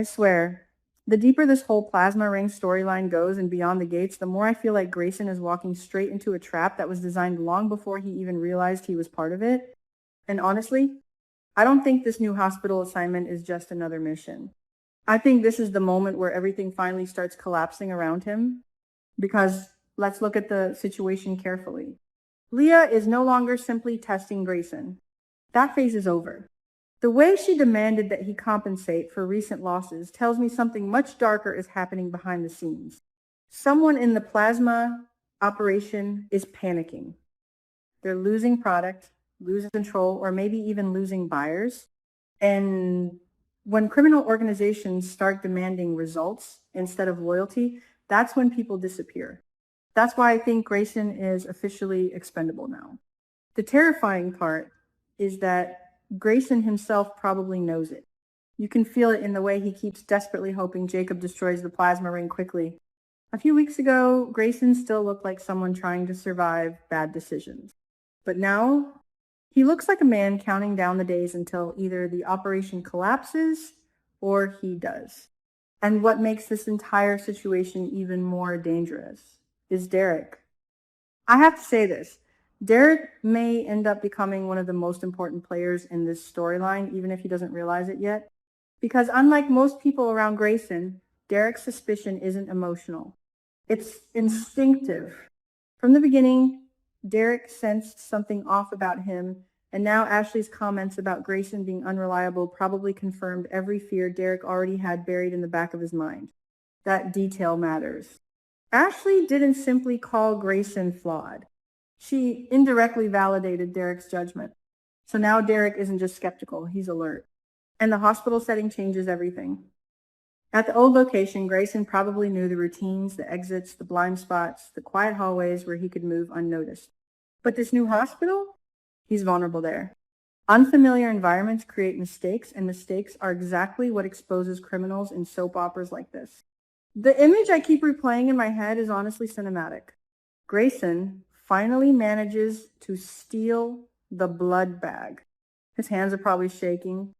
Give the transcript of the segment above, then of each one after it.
swear, the deeper this whole plasma ring storyline goes and beyond the gates, the more I feel like Grayson is walking straight into a trap that was designed long before he even realized he was part of it. And honestly, I don't think this new hospital assignment is just another mission. I think this is the moment where everything finally starts collapsing around him. Because let's look at the situation carefully. Leah is no longer simply testing Grayson. That phase is over. The way she demanded that he compensate for recent losses tells me something much darker is happening behind the scenes. Someone in the plasma operation is panicking. They're losing product, losing control, or maybe even losing buyers. And when criminal organizations start demanding results instead of loyalty, that's when people disappear. That's why I think Grayson is officially expendable now. The terrifying part is that Grayson himself probably knows it. You can feel it in the way he keeps desperately hoping Jacob destroys the plasma ring quickly. A few weeks ago, Grayson still looked like someone trying to survive bad decisions. But now, he looks like a man counting down the days until either the operation collapses or he does. And what makes this entire situation even more dangerous is Derek. I have to say this. Derek may end up becoming one of the most important players in this storyline, even if he doesn't realize it yet. Because unlike most people around Grayson, Derek's suspicion isn't emotional. It's instinctive. From the beginning, Derek sensed something off about him, and now Ashley's comments about Grayson being unreliable probably confirmed every fear Derek already had buried in the back of his mind. That detail matters. Ashley didn't simply call Grayson flawed. She indirectly validated Derek's judgment. So now Derek isn't just skeptical, he's alert. And the hospital setting changes everything. At the old location, Grayson probably knew the routines, the exits, the blind spots, the quiet hallways where he could move unnoticed. But this new hospital? He's vulnerable there. Unfamiliar environments create mistakes, and mistakes are exactly what exposes criminals in soap operas like this. The image I keep replaying in my head is honestly cinematic. Grayson finally manages to steal the blood bag. His hands are probably shaking.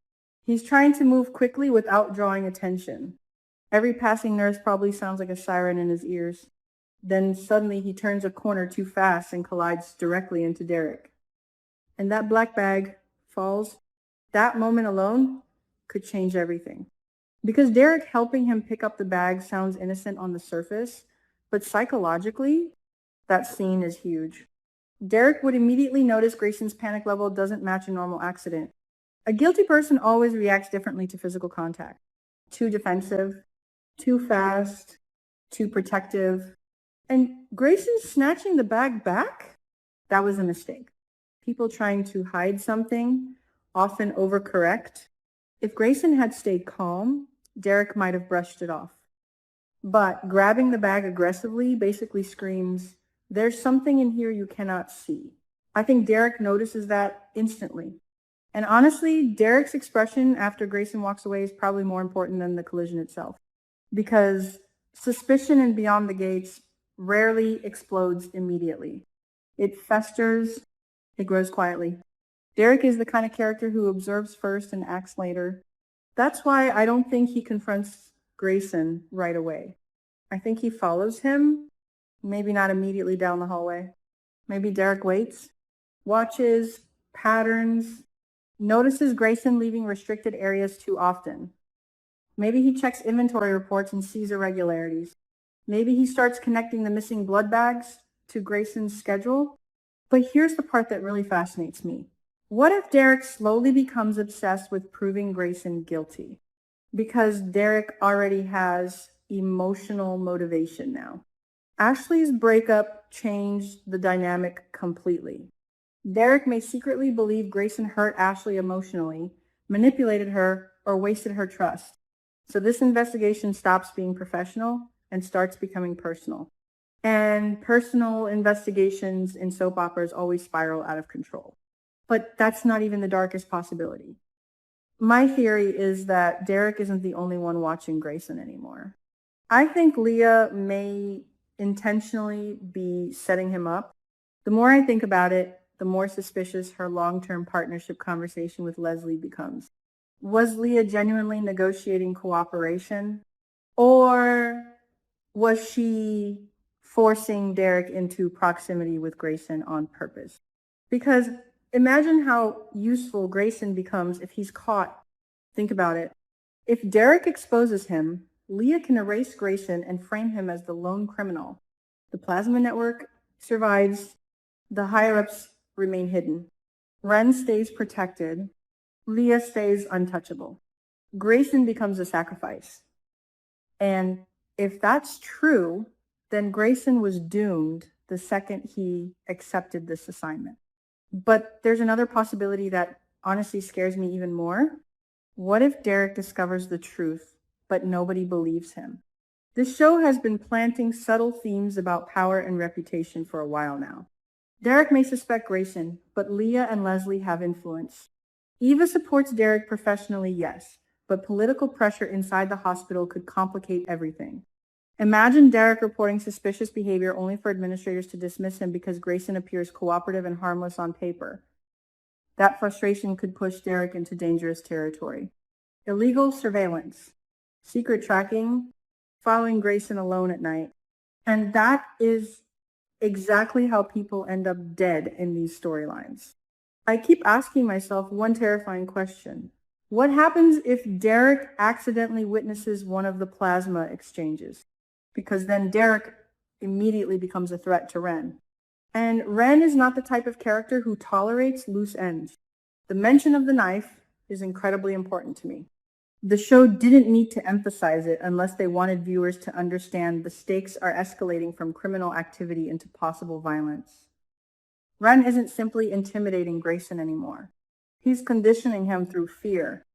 He's trying to move quickly without drawing attention. Every passing nurse probably sounds like a siren in his ears. Then suddenly he turns a corner too fast and collides directly into Derek. And that black bag falls. That moment alone could change everything. Because Derek helping him pick up the bag sounds innocent on the surface, but psychologically, that scene is huge. Derek would immediately notice Grayson's panic level doesn't match a normal accident. A guilty person always reacts differently to physical contact. Too defensive, too fast, too protective. And Grayson snatching the bag back? That was a mistake. People trying to hide something often overcorrect. If Grayson had stayed calm, Derek might have brushed it off. But grabbing the bag aggressively basically screams, "There's something in here you cannot see." I think Derek notices that instantly. And honestly, Derek's expression after Grayson walks away is probably more important than the collision itself. Because suspicion in Beyond the Gates rarely explodes immediately. It festers, it grows quietly. Derek is the kind of character who observes first and acts later. That's why I don't think he confronts Grayson right away. I think he follows him, maybe not immediately down the hallway. Maybe Derek waits, watches patterns, notices Grayson leaving restricted areas too often. Maybe he checks inventory reports and sees irregularities. Maybe he starts connecting the missing blood bags to Grayson's schedule. But here's the part that really fascinates me. What if Derek slowly becomes obsessed with proving Grayson guilty? Because Derek already has emotional motivation now. Ashley's breakup changed the dynamic completely. Derek may secretly believe Grayson hurt Ashley emotionally, manipulated her, or wasted her trust. So this investigation stops being professional and starts becoming personal. And personal investigations in soap operas always spiral out of control. But that's not even the darkest possibility. My theory is that Derek isn't the only one watching Grayson anymore. I think Leah may intentionally be setting him up. The more I think about it, the more suspicious her long-term partnership conversation with Leslie becomes. Was Leah genuinely negotiating cooperation? Or was she forcing Derek into proximity with Grayson on purpose? Because imagine how useful Grayson becomes if he's caught. Think about it. If Derek exposes him, Leah can erase Grayson and frame him as the lone criminal. The plasma network survives. The higher-ups remain hidden. Ren stays protected. Leah stays untouchable. Grayson becomes a sacrifice. And if that's true, then Grayson was doomed the second he accepted this assignment. But there's another possibility that honestly scares me even more. What if Derek discovers the truth, but nobody believes him? This show has been planting subtle themes about power and reputation for a while now. Derek may suspect Grayson, but Leah and Leslie have influence. Eva supports Derek professionally, yes, but political pressure inside the hospital could complicate everything. Imagine Derek reporting suspicious behavior only for administrators to dismiss him because Grayson appears cooperative and harmless on paper. That frustration could push Derek into dangerous territory. Illegal surveillance, secret tracking, following Grayson alone at night. And that is exactly how people end up dead in these storylines. I keep asking myself one terrifying question. What happens if Derek accidentally witnesses one of the plasma exchanges? Because then Derek immediately becomes a threat to Ren. And Ren is not the type of character who tolerates loose ends. The mention of the knife is incredibly important to me. The show didn't need to emphasize it unless they wanted viewers to understand the stakes are escalating from criminal activity into possible violence. Ren isn't simply intimidating Grayson anymore. He's conditioning him through fear,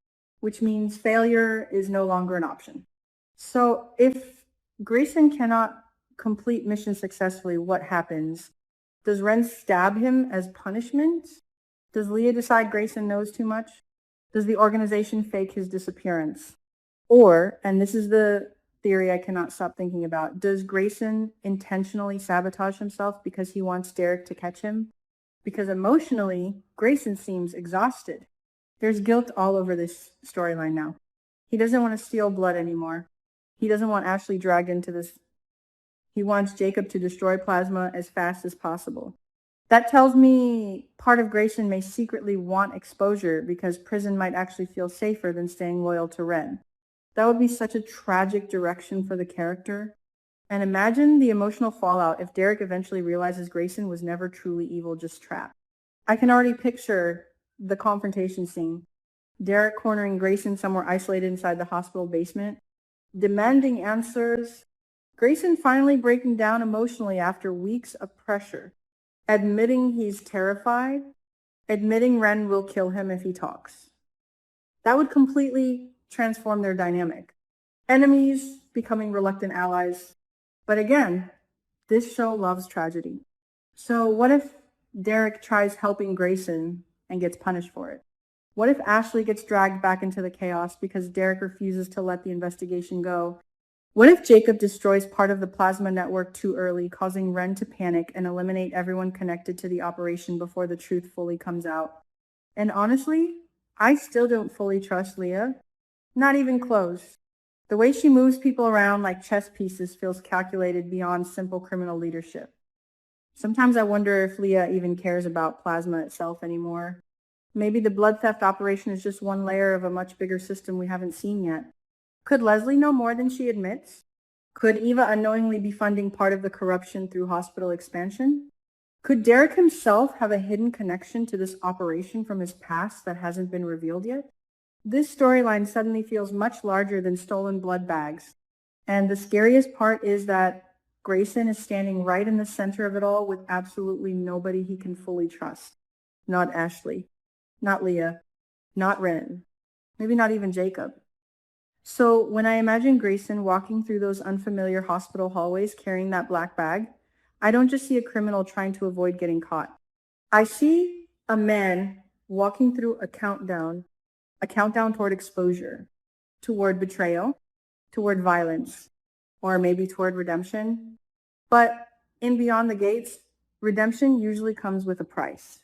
which means failure is no longer an option. So if Grayson cannot complete mission successfully, what happens? Does Ren stab him as punishment? Does Leah decide Grayson knows too much? Does the organization fake his disappearance? Or, and this is the theory I cannot stop thinking about, does Grayson intentionally sabotage himself because he wants Derek to catch him? Because emotionally, Grayson seems exhausted. There's guilt all over this storyline now. He doesn't want to steal blood anymore. He doesn't want Ashley dragged into this. He wants Jacob to destroy plasma as fast as possible. That tells me part of Grayson may secretly want exposure because prison might actually feel safer than staying loyal to Ren. That would be such a tragic direction for the character. And imagine the emotional fallout if Derek eventually realizes Grayson was never truly evil, just trapped. I can already picture the confrontation scene. Derek cornering Grayson somewhere isolated inside the hospital basement, demanding answers. Grayson finally breaking down emotionally after weeks of pressure. Admitting he's terrified, admitting Ren will kill him if he talks. That would completely transform their dynamic. Enemies becoming reluctant allies. But again, this show loves tragedy. So what if Derek tries helping Grayson and gets punished for it? What if Ashley gets dragged back into the chaos because Derek refuses to let the investigation go? What if Jacob destroys part of the plasma network too early, causing Ren to panic and eliminate everyone connected to the operation before the truth fully comes out? And honestly, I still don't fully trust Leah. Not even close. The way she moves people around like chess pieces feels calculated beyond simple criminal leadership. Sometimes I wonder if Leah even cares about plasma itself anymore. Maybe the blood theft operation is just one layer of a much bigger system we haven't seen yet. Could Leslie know more than she admits? Could Eva unknowingly be funding part of the corruption through hospital expansion? Could Derek himself have a hidden connection to this operation from his past that hasn't been revealed yet? This storyline suddenly feels much larger than stolen blood bags. And the scariest part is that Grayson is standing right in the center of it all with absolutely nobody he can fully trust. Not Ashley, not Leah, not Ren, maybe not even Jacob. So when I imagine Grayson walking through those unfamiliar hospital hallways carrying that black bag, I don't just see a criminal trying to avoid getting caught. I see a man walking through a countdown toward exposure, toward betrayal, toward violence, or maybe toward redemption. But in Beyond the Gates, redemption usually comes with a price.